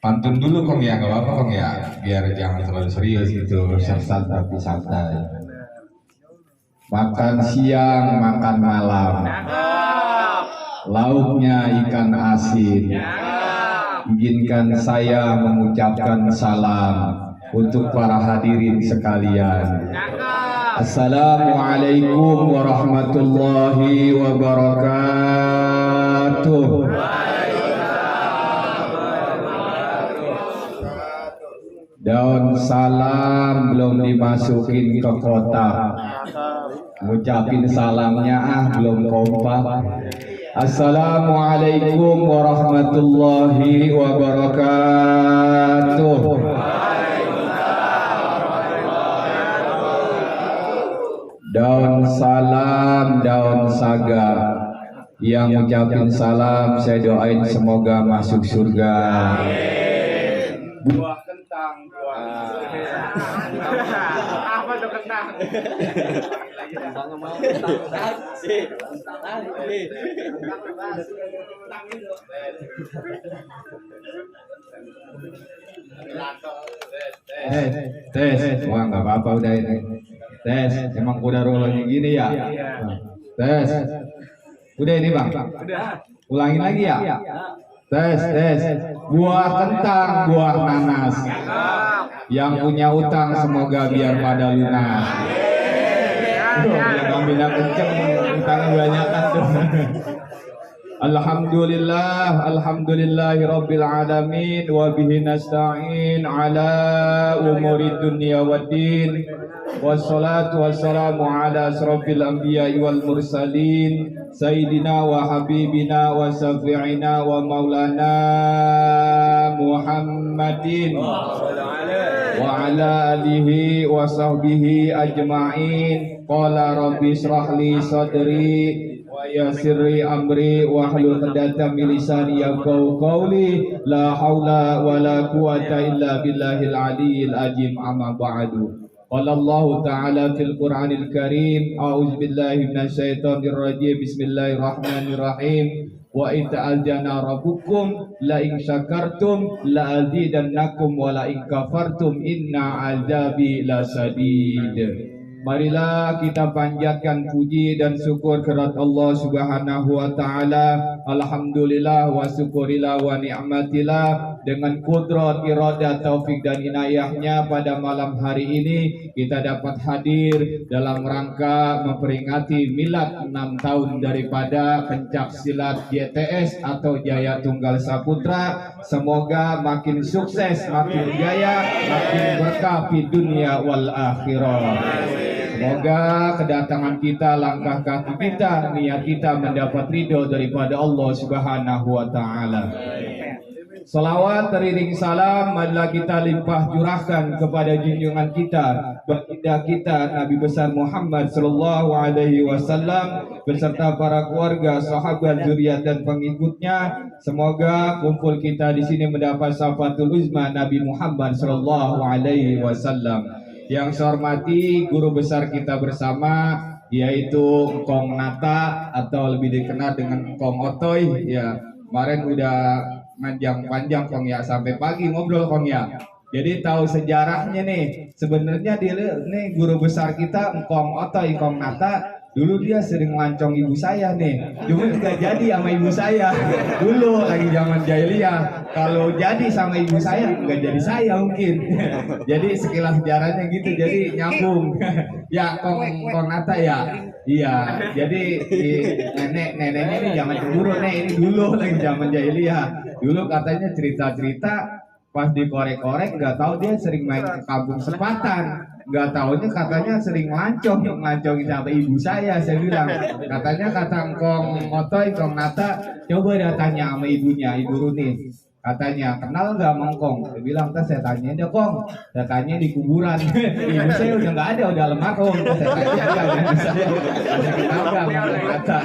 Pantun dulu Kong ya, nggak apa-apa Kong ya, biar jangan terlalu serius gitu, santai tapi santai. Makan siang, makan malam, lauknya ikan asin. Izinkan saya mengucapkan salam untuk para hadirin sekalian. Assalamualaikum warahmatullahi wabarakatuh. Daun salam belum dimasukin ke kotak, ngucapin salamnya belum kompak. Assalamualaikum warahmatullahi wabarakatuh. Daun salam, daun saga. Yang ngucapin salam saya doain semoga masuk surga. Buah kentang, apa tuh kentang? Tes, wah nggak apa-apa udah ini. Tes, emang udah rolanya gini ya? Tes, udah ini bang? Ulangin lagi ya? Tes. Buah kentang, buah nanas. Yang punya utang semoga biar pada lunas. Yang ngambilnya kenceng, utangnya banyak kan tuh. Alhamdulillahi rabbil alamin wa bihi nasta'in ala umuri dunya waddin. Wassalatu wassalamu ala asrofil anbiya'i wal mursalin Sayyidina wa habibina wa syafi'ina wa maulana Muhammadin wa ala alihi wa sahbihi ajma'in. Qala rabbi shrahli sadri wa yassirli amri wa hlul 'uqdatam min lisani yafqahu qawli. La haula wa la quwwata illa billahil aliyyil azim. Amma ba'du. Qala Allah Ta'ala fil Qur'anil Karim, a'udzu billahi minasyaitonir rajim. Bismillahirrahmanirrahim. Wa in ta'azzana rabbukum la in syakartum la azidannakum wa la in kafartum inna 'adzabi lasadid. Marilah kita panjatkan puji dan syukur kepada Allah Subhanahu wa taala. Alhamdulillah wa syukurillah wa ni'matillah. Dengan kudrat, iradah, taufik dan inayahnya pada malam hari ini kita dapat hadir dalam rangka memperingati milad 6 tahun daripada pencak silat JTS atau Jaya Tunggal Saputra. Semoga makin sukses, makin jaya, makin berkah di dunia wal akhirah. Semoga kedatangan kita, langkah kaki kita, niat kita mendapat ridho daripada Allah Subhanahu wa taala. Salawat teriring salam marilah kita limpah curahkan kepada junjungan kita, baginda kita Nabi besar Muhammad sallallahu alaihi wasallam beserta para keluarga, sahabat, zuriat dan pengikutnya. Semoga kumpul kita di sini mendapat syafatul uzma Nabi Muhammad sallallahu alaihi wasallam. Yang saya hormati guru besar kita bersama, yaitu Kong Nata atau lebih dikenal dengan Kong Otoy. Ya, kemarin udah panjang Kong ya, sampai pagi ngobrol Kong ya. Jadi tahu sejarahnya nih. Sebenarnya dia nih guru besar kita Kong Otoy, Kong Nata. Dulu dia sering lancong ibu saya nih. Cuma tidak jadi sama ibu saya. Dulu lagi zaman jahiliyah. Kalau jadi sama ibu saya nggak jadi saya mungkin. Jadi sekilas sejarahnya gitu. Jadi nyambung. Ya Kong Nata ya. Iya. Jadi neneknya ini jangan cemburu nih. Ini dulu lagi zaman jahiliyah. Dulu katanya cerita-cerita pas dikorek-korek nggak tahu dia sering main ke kampung Sepatan. Nggak tahunya katanya sering ngelancongin sama ibu saya bilang. Katanya kata Kong Otoy, Kong Nata, coba dia tanya sama ibunya, Ibu Runi. Katanya, kenal nggak Mongkong? Dia bilang, saya tanya dia Kong. Saya tanya di kuburan. Ibu saya udah nggak ada, udah almarhum. Saya tanya dia, ibu saya masih kenal nggak Mongkong Nata?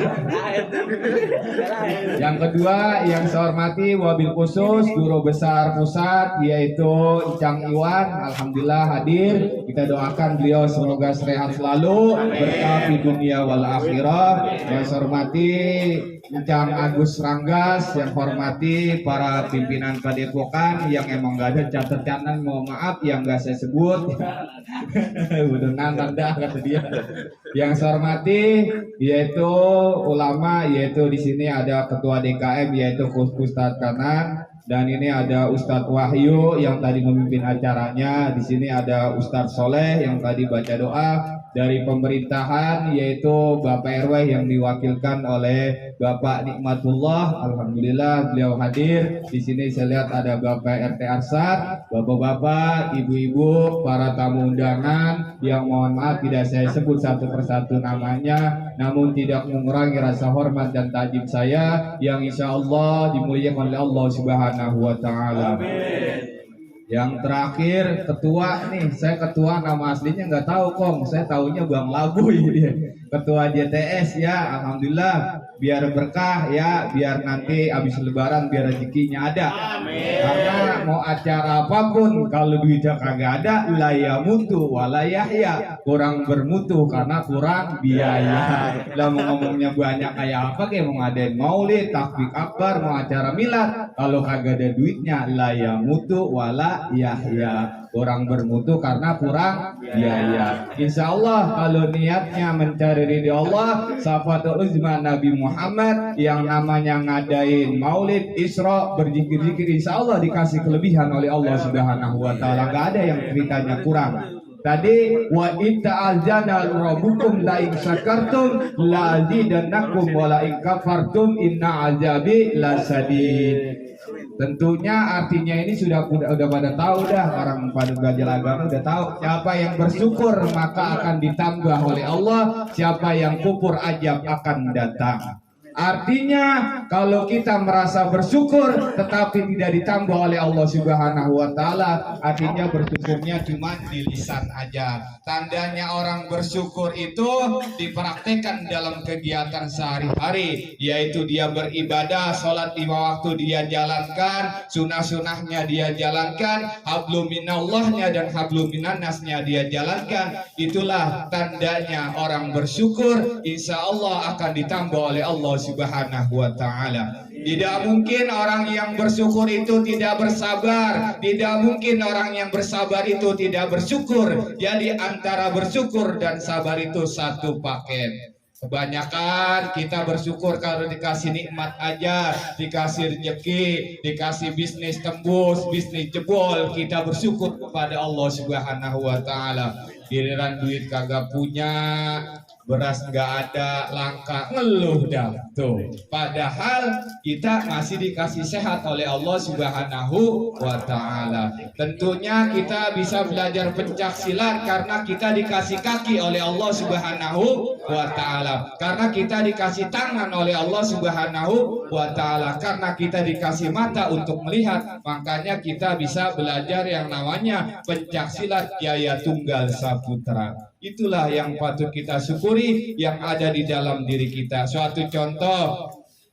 Yang kedua, yang saya hormati wabil khusus guru besar pusat yaitu Cang Iwan. Alhamdulillah hadir. Kita doakan beliau semoga sehat selalu, berkah di dunia wal akhirah. Yang saya hormati Kang Agus Ranggas, yang hormati para pimpinan Padepokan yang emang gak ada catatan, mohon maaf yang gak saya sebut. Udah nanda kata dia. Yang saya hormati yaitu ulama, yaitu di sini ada Ketua DKM yaitu Ustadz Kanan, dan ini ada Ustadz Wahyu yang tadi memimpin acaranya. Di sini ada Ustadz Soleh yang tadi baca doa. Dari pemerintahan yaitu Bapak RW yang diwakilkan oleh Bapak Nikmatullah. Alhamdulillah beliau hadir. Di sini saya lihat ada Bapak RT Arsad, bapak-bapak, ibu-ibu, para tamu undangan yang mohon maaf tidak saya sebut satu persatu namanya, namun tidak mengurangi rasa hormat dan takjub saya yang insya Allah dimuliakan oleh Allah Subhanahu wa Ta'ala. Yang terakhir ketua nih, saya ketua nama aslinya nggak tahu Kong, saya taunya Bang Labuy dia. Ketua JTS ya, alhamdulillah biar berkah ya, biar nanti habis lebaran biar rezekinya ada. Amin. Karena mau acara apapun kalau duitnya kagak ada, la yamutu wala yahya, kurang bermutu karena kurang biaya. Lah mau ngomongnya banyak kayak apa kayak mau ngadain maulid, takbir akbar, mau acara milad, kalau kagak ada duitnya la yamutu wala yahya, kurang bermutu karena kurang biaya. Insya Allah kalau niatnya mencari ridho Allah, syafaat uzma Nabi Muhammad yang namanya ngadain maulid, Isra, berzikir-zikir, insya Allah dikasih kelebihan oleh Allah Subhanahu wa Ta'ala. Gak ada yang ceritanya kurang. Tadi wa ita'azana rabbukum la in syakartum la azidannakum wa la in kafartum inna azabi lasadid. Tentunya artinya ini sudah pada tahu dah, orang pada belajar agama udah tahu. Siapa yang bersyukur maka akan ditambah oleh Allah, siapa yang kufur ajab akan datang. Artinya kalau kita merasa bersyukur tetapi tidak ditambah oleh Allah Subhanahu wa Ta'ala, artinya bersyukurnya cuma di lisan aja. Tandanya orang bersyukur itu dipraktekkan dalam kegiatan sehari-hari, yaitu dia beribadah, sholat 5 waktu dia jalankan, sunnah-sunnahnya dia jalankan, hablum minallahnya dan hablum minannasnya dia jalankan. Itulah tandanya orang bersyukur, insya Allah akan ditambah oleh Allah Subhanahu wa Ta'ala. Tidak mungkin orang yang bersyukur itu tidak bersabar, tidak mungkin orang yang bersabar itu tidak bersyukur. Jadi antara bersyukur dan sabar itu satu paket. Kebanyakan kita bersyukur kalau dikasih nikmat aja, dikasih rezeki, dikasih bisnis tembus, bisnis jebol, kita bersyukur kepada Allah Subhanahu wa Ta'ala. Giliran duit kagak punya, beras nggak ada, langka, ngeluh dah tuh. Padahal kita masih dikasih sehat oleh Allah Subhanahu wa Ta'ala. Tentunya kita bisa belajar pencak silat karena kita dikasih kaki oleh Allah Subhanahu wa Ta'ala, karena kita dikasih tangan oleh Allah Subhanahu wa Ta'ala, karena kita dikasih mata untuk melihat. Makanya kita bisa belajar yang namanya pencak silat Jaya Tunggal Saputra. Itulah yang patut kita syukuri yang ada di dalam diri kita. Suatu contoh,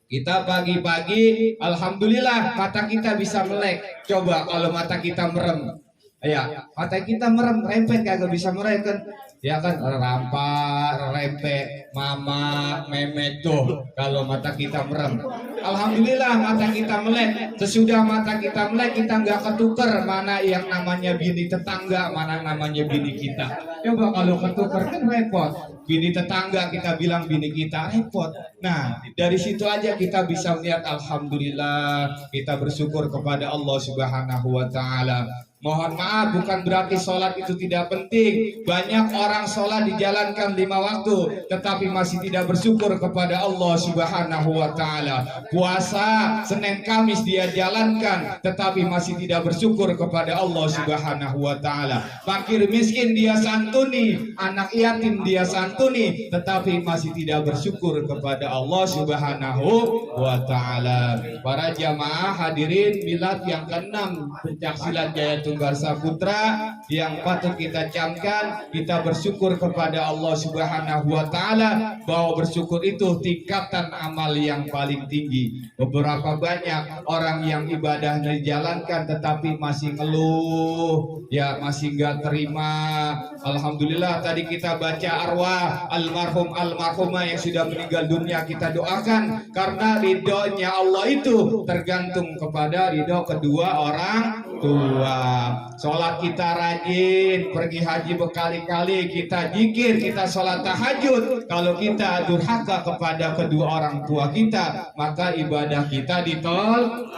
kita pagi-pagi alhamdulillah mata kita bisa melek. Coba kalau mata kita merem, ya mata kita merem, rempet kagak bisa merem kan? Ya kan, rampak, rempet, mama, memet tuh kalau mata kita merem. Alhamdulillah mata kita melek. Sesudah mata kita melek, kita nggak ketuker mana yang namanya bini tetangga, mana namanya bini kita. Coba kalau ketuker kan repot. Bini tetangga kita bilang bini kita, repot. Nah dari situ aja kita bisa melihat alhamdulillah kita bersyukur kepada Allah Subhanahu wa Ta'ala. Mohon maaf, bukan berarti sholat itu tidak penting. Banyak orang sholat dijalankan 5 waktu, tetapi masih tidak bersyukur kepada Allah Subhanahu wa Ta'ala. Puasa Senin Kamis dia jalankan, tetapi masih tidak bersyukur kepada Allah Subhanahu wa Ta'ala. Fakir miskin dia santuni, anak yatim dia santuni, tetapi masih tidak bersyukur kepada Allah Subhanahu wa Ta'ala. Para jamaah hadirin milad yang ke-6 pencak silat Jaya Tunggal Saputra yang patut kita camkan, kita bersyukur kepada Allah Subhanahu wa taala bahwa bersyukur itu tingkatan amal yang paling tinggi. Beberapa banyak orang yang ibadahnya dijalankan tetapi masih ngeluh, ya masih nggak terima. Alhamdulillah tadi kita baca arwah almarhumah yang sudah meninggal dunia, kita doakan karena ridhonya Allah itu tergantung kepada ridho kedua orang tua. Sholat kita rajin, pergi haji berkali-kali, kita zikir, kita sholat tahajud. Kalau kita durhaka kepada kedua orang tua kita, maka ibadah kita ditolak.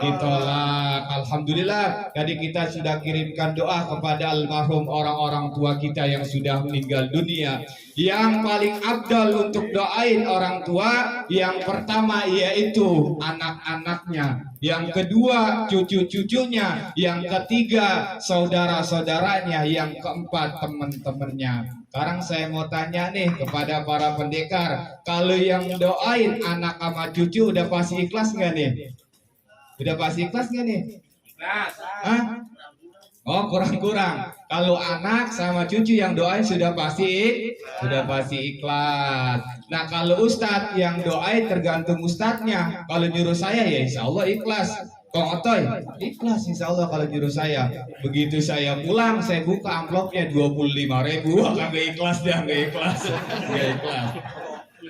Alhamdulillah tadi kita sudah kirimkan doa kepada almarhum orang-orang tua kita yang sudah meninggal dunia. Yang paling afdal untuk doain orang tua, yang pertama yaitu anak-anaknya, yang kedua cucu-cucunya, yang ketiga saudara-saudaranya, yang keempat teman-temannya. Sekarang saya mau tanya nih kepada para pendekar, kalau yang doain anak sama cucu udah pasti ikhlas nggak nih? Udah pasti ikhlas nggak nih? Hah? Oh, kurang-kurang. Kalau anak sama cucu yang doain sudah pasti ikhlas. Nah, kalau ustadz yang doain tergantung ustadznya. Kalau nyuruh saya ya insya Allah ikhlas. Kong Otoy ikhlas insya Allah kalau nyuruh saya. Begitu saya pulang, saya buka amplopnya 25.000. Wah, nggak ikhlas dia, nggak ikhlas.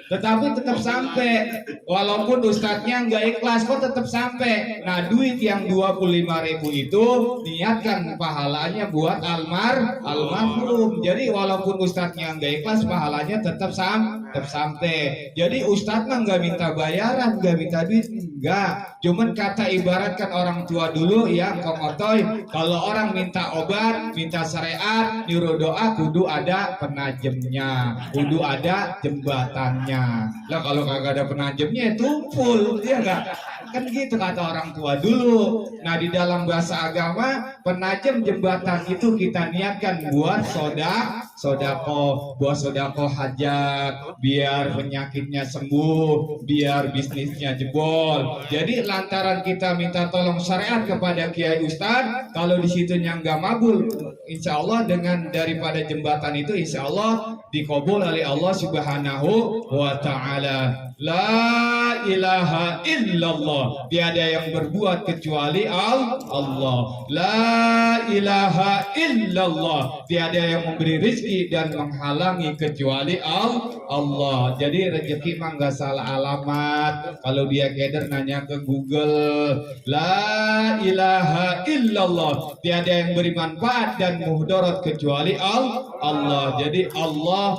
Tetapi tetap sampai, walaupun ustadznya nggak ikhlas kok tetap sampai. Nah, duit yang 25.000 itu niatkan pahalanya buat almarhum. Jadi walaupun ustadznya nggak ikhlas, pahalanya tetap sampai. Jadi ustadz mah nggak minta bayaran, nggak minta duit, enggak. Cuman kata ibaratkan orang tua dulu ya, Kong Otoy, kalau orang minta obat, minta syariat, nyuruh doa, kudu ada penajemnya, kudu ada jembatannya. Lah kalau kagak ada penajemnya itu full, dia enggak. Kan gitu kata orang tua dulu. Nah, di dalam bahasa agama, penajem jembatan itu kita niatkan buat sodako, buat sodako hajat, biar penyakitnya sembuh, biar bisnisnya jebol. Jadi lantaran kita minta tolong syariat kepada Kiai Ustadz, kalau di situnya nggak mabul, insya Allah dengan daripada jembatan itu insya Allah dikabul oleh Allah Subhanahu wa ta'ala. La ilaha illallah, tiada yang berbuat kecuali Allah. La ilaha illallah, tiada yang memberi rezeki dan menghalangi kecuali Allah. Jadi rezeki mah nggak salah alamat. Kalau dia keder nanya ke Google. La ilaha illallah, tiada yang beri manfaat dan mudarat kecuali Allah. Jadi Allah.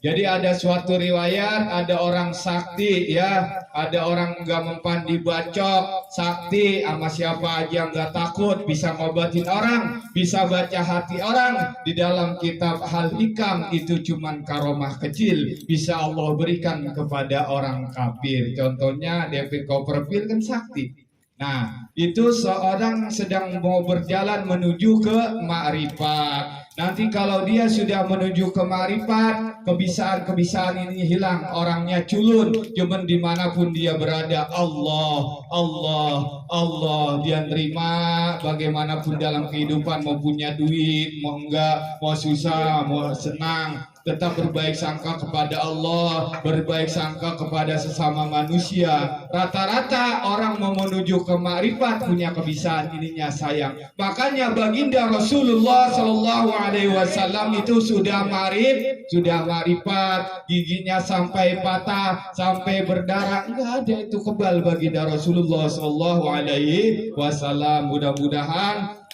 Jadi ada suatu riwayat, ada orang sakti ya, ada orang nggak mempan dibacok, sakti sama siapa aja nggak takut, bisa ngobatin orang, bisa baca hati orang. Di dalam kitab Hal Hikam itu cuman karomah kecil, bisa Allah berikan kepada orang kafir. Contohnya David Copperfield kan sakti. Nah, itu seorang sedang mau berjalan menuju ke makrifat. Nanti kalau dia sudah menuju ke makrifat, kebisaan ini hilang, orangnya culun. Cuman dimanapun dia berada, Allah, dia nerima bagaimanapun dalam kehidupan, mau punya duit, mau enggak, mau susah, mau senang, tetap berbaik sangka kepada Allah, berbaik sangka kepada sesama manusia. Rata-rata orang mau menuju ke makrifat punya kebisaan ininya sayang. Makanya baginda Rasulullah Shallallahu Alaihi Wasallam itu sudah makrifat, giginya sampai patah, sampai berdarah, enggak ada itu kebal baginda Rasulullah Shallallahu Alaihi Wasallam. Mudah-mudahan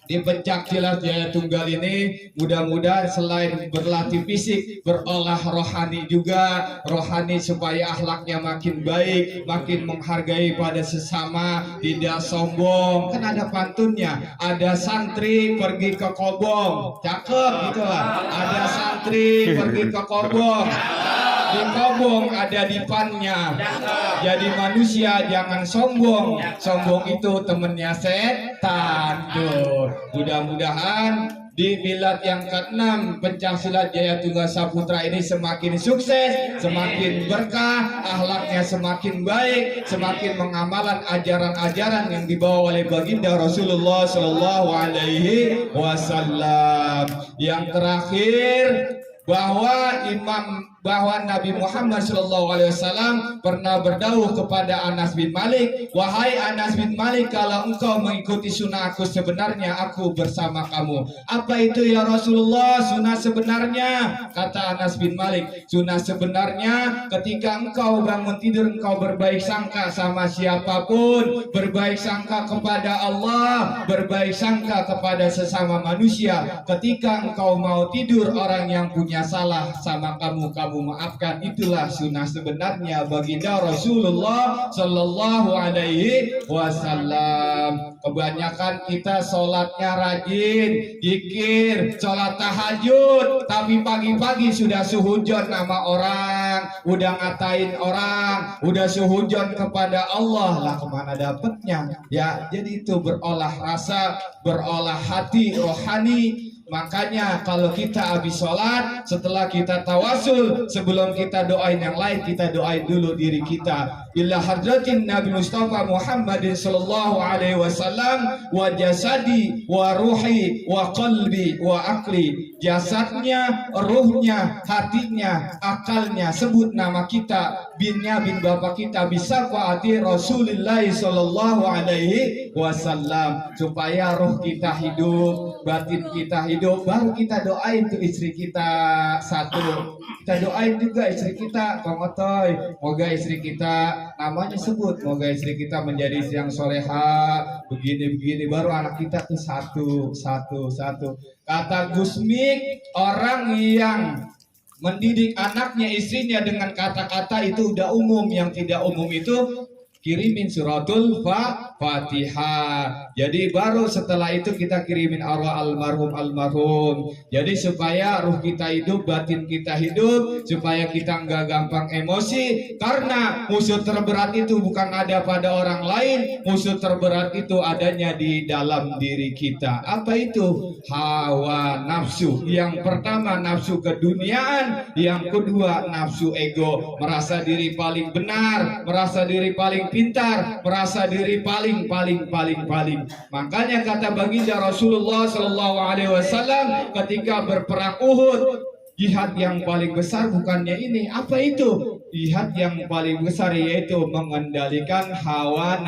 di pencak silat Jaya Tunggal ini, mudah-mudahan selain berlatih fisik, berolah rohani juga, rohani supaya akhlaknya makin baik, makin menghargai pada sesama, tidak sombong. Kan ada pantunnya, ada santri pergi ke kobong, cakep gitu lah. Ada santri pergi ke kobong, di kobong ada dipannya. Jadi manusia jangan sombong, sombong itu temennya setan tuh. Mudah-mudahan di milad yang ke-6 pencaksilat Jaya Tunggal Saputra ini semakin sukses, semakin berkah, akhlaknya semakin baik, semakin mengamalkan ajaran-ajaran yang dibawa oleh baginda Rasulullah Shallallahu Alaihi Wasallam. Yang terakhir, bahwa Nabi Muhammad SAW pernah berdauh kepada Anas bin Malik, wahai Anas bin Malik, kalau engkau mengikuti sunnah aku sebenarnya aku bersama kamu. Apa itu ya Rasulullah sunnah sebenarnya? Kata Anas bin Malik, sunnah sebenarnya ketika engkau bangun tidur engkau berbaik sangka sama siapapun, berbaik sangka kepada Allah, berbaik sangka kepada sesama manusia. Ketika engkau mau tidur, orang yang punya salah sama kamu maafkan. Itulah sunnah sebenarnya baginda Rasulullah Sallallahu Alaihi Wasallam. Kebanyakan kita sholatnya rajin, zikir, sholat tahajud, tapi pagi-pagi sudah suhujon nama orang, udah ngatain orang, udah suhujon kepada Allah. Lah kemana dapatnya? Ya, jadi itu berolah rasa, berolah hati rohani. Makanya kalau kita habis sholat, setelah kita tawasul, sebelum kita doain yang lain, kita doain dulu diri kita. Ila hadratin Nabi Mustafa Muhammadin sallallahu alaihi wasallam wa jasadi wa ruhi wa qalbi wa akli. Jasadnya, ruhnya, hatinya, akalnya, sebut nama kita, binnya bin bapak kita, bisa faati Rasulullah sallallahu alaihi wasallam, supaya ruh kita hidup, batin kita hidup, baru kita doain tuh istri kita satu. Kita doain juga istri kita, Komotoy, moga istri kita namanya sebut, moga istri kita menjadi istri yang soleha, begini-begini, baru anak kita tuh satu. Kata Gusmik, orang yang mendidik anaknya, istrinya dengan kata-kata itu udah umum. Yang tidak umum itu kirimin suratul Fatihah. Jadi baru setelah itu kita kirimin arwah almarhum. Jadi supaya ruh kita hidup, batin kita hidup, supaya kita nggak gampang emosi. Karena musuh terberat itu bukan ada pada orang lain, musuh terberat itu adanya di dalam diri kita. Apa itu? Hawa nafsu. Yang pertama nafsu keduniaan, yang kedua nafsu ego, merasa diri paling benar, merasa diri paling pintar, merasa diri paling. Makanya kata baginda Rasulullah Sallallahu Alaihi Wasallam ketika berperang Uhud, jihad yang paling besar bukannya ini. Apa itu? Jihad yang paling besar yaitu mengendalikan hawa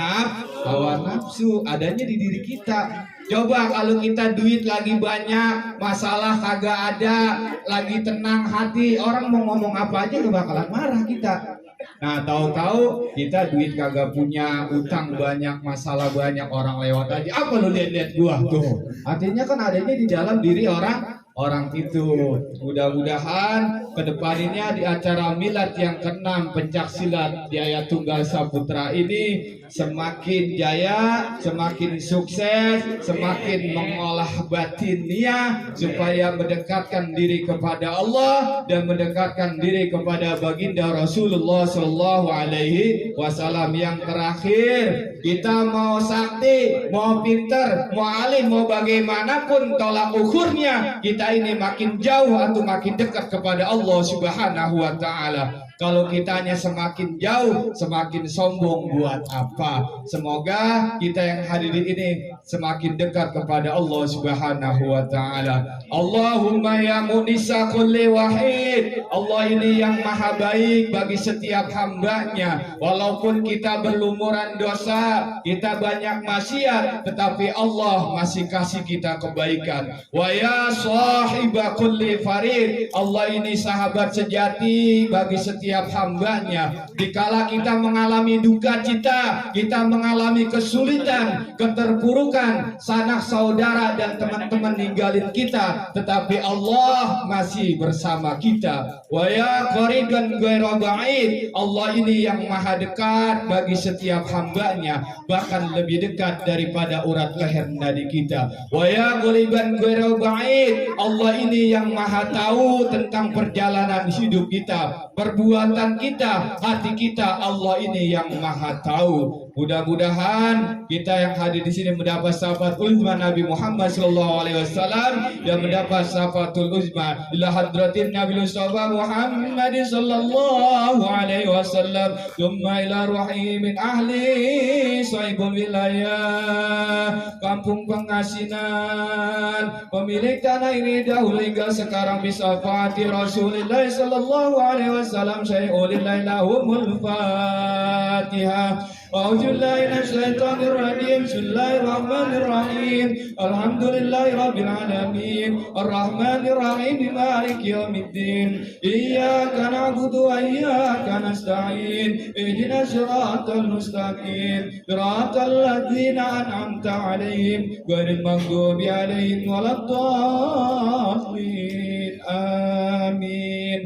nafsu, adanya di diri kita. Coba kalau kita duit lagi banyak, masalah kagak ada, lagi tenang hati, orang mau ngomong apa aja gak bakalan marah kita. Nah, tahu-tahu kita duit kagak punya, utang banyak, masalah banyak, orang lewat aja. Apa lu lihat-lihat gua tuh? Artinya kan adanya di dalam diri orang itu. Mudah-mudahan kedepannya di acara milad yang ke-6 pencaksilat Jaya Tunggal Saputra ini semakin jaya, semakin sukses, semakin mengolah batinnya supaya mendekatkan diri kepada Allah dan mendekatkan diri kepada baginda Rasulullah Sallallahu Alaihi Wasallam. Yang terakhir, kita mau sakti, mau pinter, mau alim, mau bagaimanapun tolak ukurnya, kita ini makin jauh atau makin dekat kepada Allah Subhanahu wa Ta'ala. Kalau kitanya semakin jauh, semakin sombong buat apa? Semoga kita yang hadirin ini semakin dekat kepada Allah Subhanahu wa Ta'ala. Allahumma ya munisa kulli wahid. Allah ini yang maha baik bagi setiap hambanya. Walaupun kita berlumuran dosa, kita banyak maksiat, tetapi Allah masih kasih kita kebaikan. Wa ya sahiba kulli farid. Allah ini sahabat sejati bagi setiap hambanya. Dikala kita mengalami duka cita, kita mengalami kesulitan, keterpurukan, sanak saudara dan teman-teman ninggalin kita, tetapi Allah masih bersama kita. Wa ya qariban ghairu ba'id. Allah ini yang maha dekat bagi setiap hambanya, bahkan lebih dekat daripada urat leher nadi kita. Wa ya qariban ghairu ba'id. Allah ini yang maha tahu tentang perjalanan hidup kita, perbuatan kita, hati kita. Allah ini yang maha tahu. Mudah-mudahan kita yang hadir di sini mendapat syafaat uzma Nabi Muhammad sallallahu alaihi wasallam dan mendapat syafaatul uzma ila hadratin Nabi Mustafa Muhammad sallallahu alaihi wasallam thumma ila ruhi min ahli saibul wilayah kampung Pengasinan pemilik tanah ini dahulu hingga sekarang bisyafaati Rasulullah sallallahu alaihi wasallam syai'ulillahi lahumul Fatihah. أعوذ بالله من الشيطان الرجيم بسم الله الرحمن الرحيم الحمد لله رب العالمين الرحمن الرحيم مالك يوم الدين إياك نعبد وإياك نستعين اهدنا الصراط المستقيم صراط الذين أنعمت عليهم غير المغضوب عليهم ولا الضالين آمين.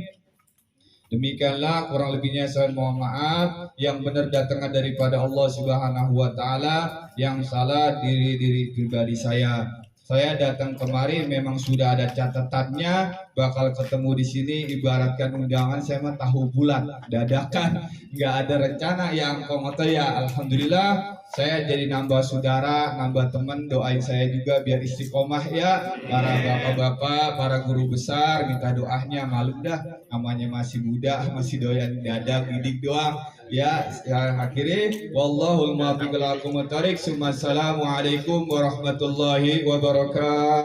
Demikianlah kurang lebihnya saya mohon maaf. Yang benar datangnya daripada Allah Subhanahu wa taala, yang salah diri pribadi saya. Saya datang kemari memang sudah ada catatannya bakal ketemu di sini, ibaratkan undangan saya mah tahu bulat dadakan, nggak ada rencana yang komoto ya. Alhamdulillah saya jadi nambah saudara, nambah teman. Doain saya juga biar istiqomah ya, para bapak-bapak, para guru besar, minta doanya. Malum dah, namanya masih muda, masih doyan dadak didik doang ya. Akhirnya wallahul muwaffiq ila aqwamit thoriq. Assalamualaikum warahmatullahi wabarakatuh.